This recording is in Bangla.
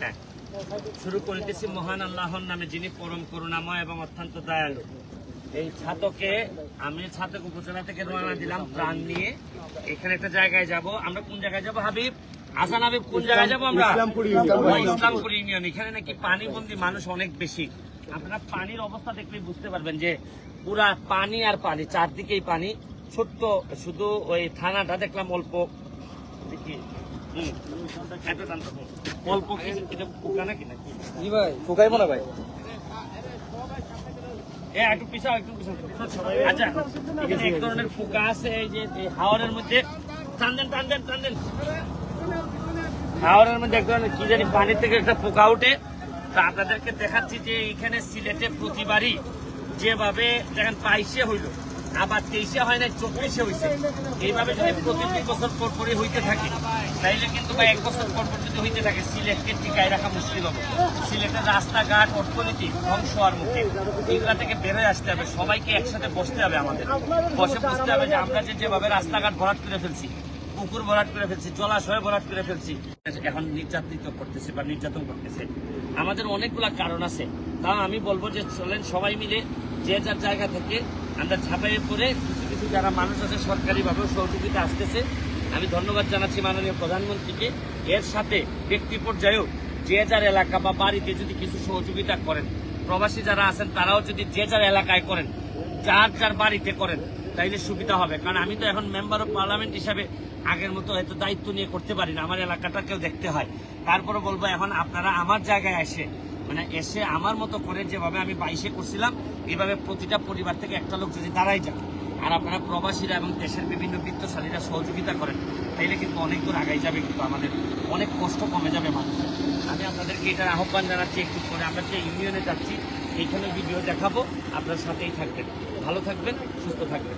হ্যাঁ, শুরু করিতেছি মহান আল্লাহর নামে, যিনি পরম করুণাময় এবং অত্যন্ত দয়ালু। এই ছাতকে আমি ছাতক উপজেলা থেকে রওনা দিলাম প্রাণ নিয়ে। এখানে একটা জায়গায় যাব। আমরা কোন জায়গায় যাব হাবিব? আসান হাবিব, কোন জায়গায় যাবো আমরা? ইসলামপুর ইউনিয়ন। এখানে নাকি পানিবন্দী মানুষ অনেক বেশি। আপনারা পানির অবস্থা দেখলে বুঝতে পারবেন যে পুরা পানি আর পানি, চারদিকেই পানি। ছোট্ট শুধু ওই থানাটা দেখলাম অল্প, দেখি অল্প কিছু পোকা নাকি নাকি ভাই ফুকাইবো না ভাই। একটু পিছাও, একটু পিছাও। আচ্ছা, এক ধরনের পোকা আছে এই যে হাওরের মধ্যে। টান দেন, টান দেন, টান দেন। হাওরের মধ্যে এক ধরনের কি জানি পানির থেকে একটা পোকা উঠে। তা আপনাদেরকে দেখাচ্ছি যে এখানে সিলেটে প্রতিবারই যেভাবে দেখেন 22-এ হইল, আবার 23-এ হয় না, 24-এ হয়েছে। এইভাবে যদি প্রতি 2 বছর পর পরে হইতে থাকে তাইলে কিন্তু বা 1 বছর পর পর যদি হইতে থাকে সিলেটকে টিকায় রাখা মুশকিল হবে। সিলেটের রাস্তাঘাট, অর্থনীতি ধ্বংস হওয়ার মুখে। এগুলা থেকে বেরোয় আসতে হবে, সবাইকে একসাথে বসতে হবে। আমাদের বসে বুঝতে হবে যে আমরা যেভাবে রাস্তাঘাট ভরাট করে ফেলছি, পুকুর ভরাট করে ফেলছি, জলাশয় ভরাট করে ফেলছি, এখন নির্যাতিত করতেছে বা নির্যাতন করতেছে। আমাদের অনেকগুলা কারণ আছে। তাও আমি বলবো যে চলেন সবাই মিলে যে যার জায়গা থেকে আমরা ঝাঁপাইয়ে পড়ে কিছু কিছু যারা মানুষ আছে সরকারিভাবেও সহযোগিতা আসতেছে। আমি ধন্যবাদ জানাচ্ছি মাননীয় প্রধানমন্ত্রীকে। এর সাথে ব্যক্তি পর্যায়েও যে যার এলাকা বা বাড়িতে যদি কিছু সহযোগিতা করেন, প্রবাসী যারা আছেন তারাও যদি যে যার এলাকায় করেন, যার যার বাড়িতে করেন, তাইলে সুবিধা হবে। কারণ আমি তো এখন মেম্বার অফ পার্লামেন্ট হিসাবে আগের মতো হয়তো দায়িত্ব নিয়ে করতে পারি না, আমার এলাকাটাকেও দেখতে হয়। তারপরে বলবো এখন আপনারা আমার জায়গায় এসে আমার মতো করে যেভাবে আমি 22-এ করছিলাম, এইভাবে প্রতিটা পরিবার থেকে একটা লোক যদি দাঁড়াই যান, আর আপনারা প্রবাসীরা এবং দেশের বিভিন্ন বিত্তশালীরা সহযোগিতা করেন, তাইলে কিন্তু অনেক দূর আগাই যাবে, কিন্তু আমাদের অনেক কষ্ট কমে যাবে মানুষের। আমি আপনাদেরকে এটার আহ্বান জানাচ্ছি। একটু পরে আমরা যে ইউনিয়নে যাচ্ছি, এইখানে ভিডিও দেখাবো, আপনার সাথেই থাকবেন। ভালো থাকবেন, সুস্থ থাকবেন।